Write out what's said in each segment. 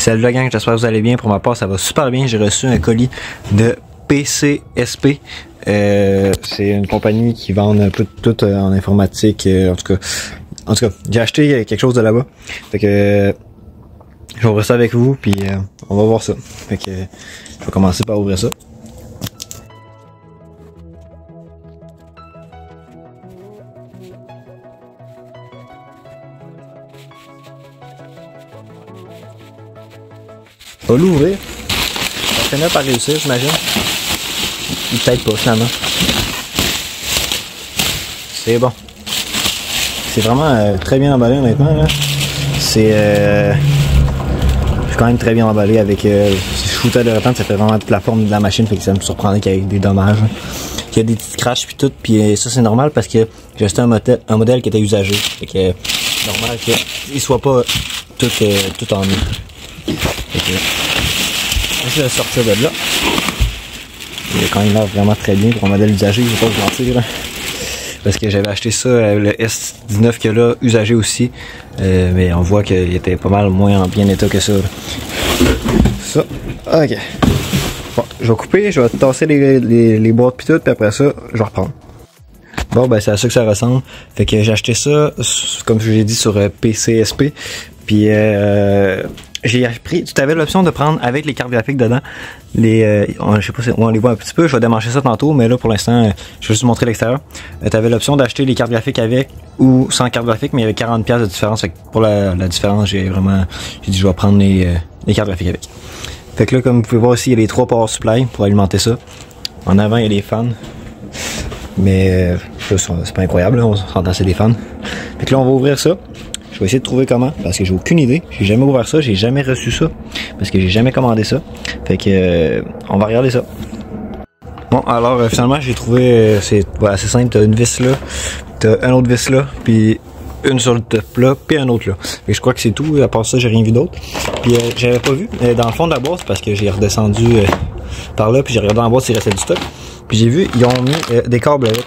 Salut la gang, j'espère que vous allez bien. Pour ma part, ça va super bien. J'ai reçu un colis de PCSP. C'est une compagnie qui vend un peu tout en informatique. En tout cas, j'ai acheté quelque chose de là-bas. Fait que je vais ouvrir ça avec vous, puis on va voir ça. Fait que je vais commencer par ouvrir ça. On va l'ouvrir. On va finir par réussir, j'imagine. Ou peut-être pas, finalement. C'est bon. C'est vraiment très bien emballé, honnêtement. Là. C'est quand même très bien emballé avec shooter de repente, ça fait vraiment toute la forme de la machine, fait que ça me surprendrait qu'il y ait des dommages. Qu'il y a des petits crashs puis tout, puis ça c'est normal parce que j'ai acheté un modèle qui était usagé. Fait que normal qu'il soit pas tout en nu. Je vais sortir de là. Il a quand même l'air vraiment très bien pour un modèle usagé, je vais pas vous mentir. Parce que j'avais acheté ça, le S19 qu'il y a là, usagé aussi. Mais on voit qu'il était pas mal moins en bien état que ça. Ça, ok. Bon, je vais couper, je vais tasser les boîtes pis tout, puis après ça, je vais reprendre. Bon, ben c'est à ça que ça ressemble. Fait que j'ai acheté ça, comme je vous l'ai dit, sur PCSP. Puis j'ai pris, tu avais l'option de prendre avec les cartes graphiques dedans. Je sais pas si on les voit un petit peu, je vais démancher ça tantôt, mais là pour l'instant, je vais juste vous montrer l'extérieur. Tu avais l'option d'acheter les cartes graphiques avec ou sans carte graphique, mais il y avait 40$ de différence. Fait que pour la différence, j'ai dit je vais prendre les cartes graphiques avec. Fait que là, comme vous pouvez voir ici, il y a les 3 power supply pour alimenter ça. En avant, il y a les fans. Mais c'est pas incroyable, là, on s'entend, c'est des fans. Fait que là, on va ouvrir ça. Je vais essayer de trouver comment, parce que j'ai aucune idée. J'ai jamais ouvert ça, j'ai jamais reçu ça, parce que j'ai jamais commandé ça. Fait que on va regarder ça. Bon, alors finalement j'ai trouvé, c'est assez simple. T'as une vis là, t'as un autre vis là, puis une sur le top là, puis un autre là. Et je crois que c'est tout. À part ça, j'ai rien vu d'autre. Puis j'avais pas vu dans le fond de la boîte, parce que j'ai redescendu par là, puis j'ai regardé dans la boîte s'il restait du stock. Puis j'ai vu, ils ont mis des câbles avec.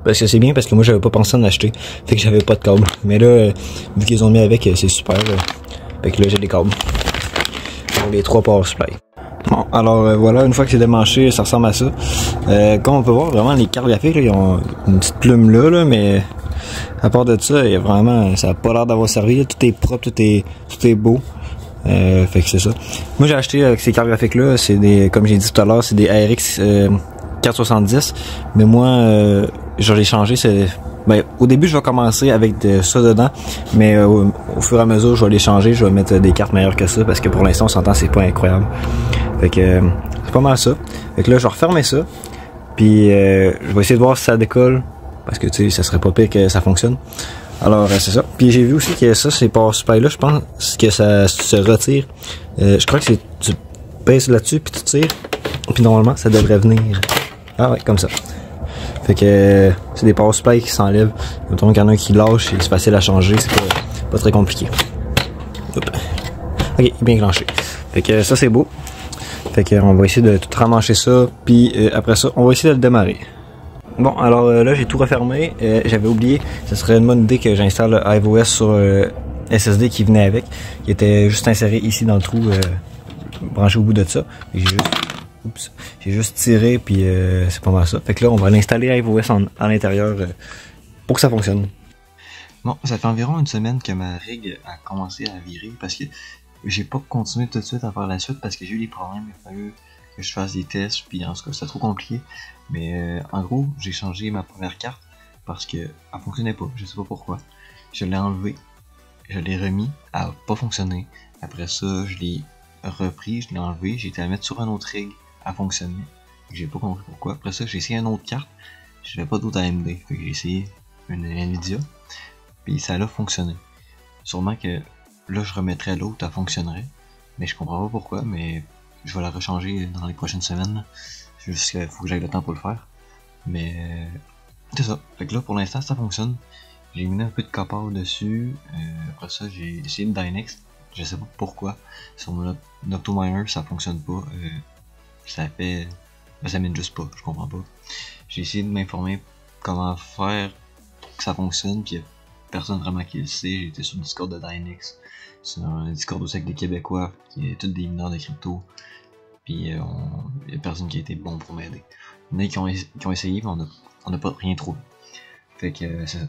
Parce que c'est bien, parce que moi j'avais pas pensé en acheter. Fait que j'avais pas de câble. Mais là, vu qu'ils ont mis avec, c'est super. Fait que là j'ai des câbles. Pour les 3 power supply. Bon, alors voilà, une fois que c'est démanché, ça ressemble à ça. Comme on peut voir, vraiment les cartes graphiques, là, ils ont une petite plume là, mais à part de ça, il y a vraiment, ça a pas l'air d'avoir servi. Là. Tout est propre, tout est beau. Fait que c'est ça. Moi j'ai acheté avec ces cartes graphiques là, c'est des, comme j'ai dit tout à l'heure, c'est des RX 470. Mais moi, je l'ai changé. Au début, je vais commencer avec ça dedans, mais au fur et à mesure, je vais les changer. Je vais mettre des cartes meilleures que ça, parce que pour l'instant, on s'entend, c'est pas incroyable. Fait que c'est pas mal ça. Fait que là, je vais refermer ça, puis je vais essayer de voir si ça décolle, parce que tu sais, ça serait pas pire que ça fonctionne. Alors c'est ça. Puis j'ai vu aussi que ça, ces power supply là, je pense que ça se retire. Je crois que c'est tu pèses là-dessus puis tu tires, puis normalement, ça devrait venir. Ah ouais, comme ça. Fait que c'est des power supply qui s'enlèvent. Mettons qu'il y en a un qui lâche et c'est facile à changer, c'est pas très compliqué. Hop. Ok, bien clenché. Fait que ça c'est beau. Fait que on va essayer de tout ramancher ça, puis après ça, on va essayer de le démarrer. Bon, alors là j'ai tout refermé. J'avais oublié, ce serait une bonne idée que j'installe le iOS sur SSD qui venait avec, qui était juste inséré ici dans le trou, branché au bout de ça. Et j'ai juste tiré, puis c'est pas mal ça. Fait que là, on va l'installer iOS à l'intérieur pour que ça fonctionne. Bon, ça fait environ une semaine que ma rig a commencé à virer, parce que j'ai pas continué tout de suite à faire la suite, parce que j'ai eu des problèmes. Il a fallu que je fasse des tests, puis en tout cas, c'était trop compliqué. Mais en gros, j'ai changé ma première carte, parce que elle fonctionnait pas, je sais pas pourquoi. Je l'ai enlevé, je l'ai remis, elle a pas fonctionné. Après ça, je l'ai repris, je l'ai enlevé, j'ai été la mettre sur un autre rig à fonctionner. J'ai pas compris pourquoi. Après ça, j'ai essayé une autre carte. Je n'avais pas d'autre AMD. Fait que j'ai essayé une Nvidia. Puis ça a fonctionné. Sûrement que là, je remettrais l'autre, elle fonctionnerait. Mais je comprends pas pourquoi. Mais je vais la rechanger dans les prochaines semaines. Juste qu'il faut que j'aille le temps pour le faire. Mais c'est ça. Fait que là, pour l'instant, ça fonctionne. J'ai mis un peu de copper dessus. Après ça, j'ai essayé une Dynex. Je sais pas pourquoi. Sur mon Optominer, ça fonctionne pas. Ça mène juste pas, je comprends pas. J'ai essayé de m'informer comment faire pour que ça fonctionne, puis personne vraiment qui le sait, j'étais sur le Discord de Dynex. C'est un Discord aussi avec des Québécois, qui est tous des mineurs de crypto. Puis il y a personne qui a été bon pour m'aider. Il y en a qui ont essayé, mais on n'a pas rien trouvé. Fait que c'est ça.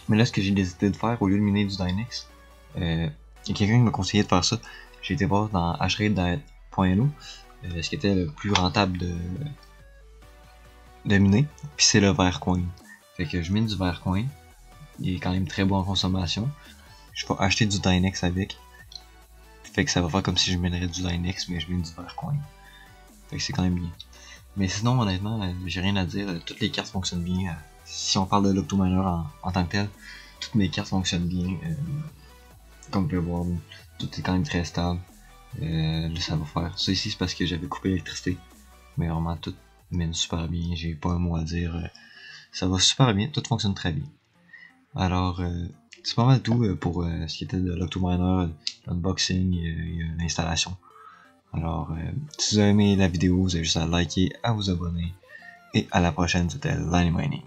Mais là, ce que j'ai décidé de faire, au lieu de miner du Dynex, il y a quelqu'un qui m'a conseillé de faire ça. J'ai été voir dans hrate.lo ce qui était le plus rentable de miner, puis c'est le Vercoin. Fait que je mine du Vercoin, il est quand même très bon en consommation. Je vais acheter du Dynex avec. Fait que ça va faire comme si je minerais du Dynex, mais je mine du Vercoin. Fait que c'est quand même bien. Mais sinon, honnêtement, j'ai rien à dire. Toutes les cartes fonctionnent bien. Si on parle de l'Octominer en tant que tel, toutes mes cartes fonctionnent bien. Comme vous pouvez voir, tout est quand même très stable. Là, ça va faire. Ça ici, c'est parce que j'avais coupé l'électricité. Mais vraiment, tout mène super bien. J'ai pas un mot à dire. Ça va super bien. Tout fonctionne très bien. Alors, c'est pas mal tout pour ce qui était de l'Octominer, l'unboxing et l'installation. Alors, si vous avez aimé la vidéo, vous avez juste à liker, à vous abonner. Et à la prochaine, c'était Liny Mining.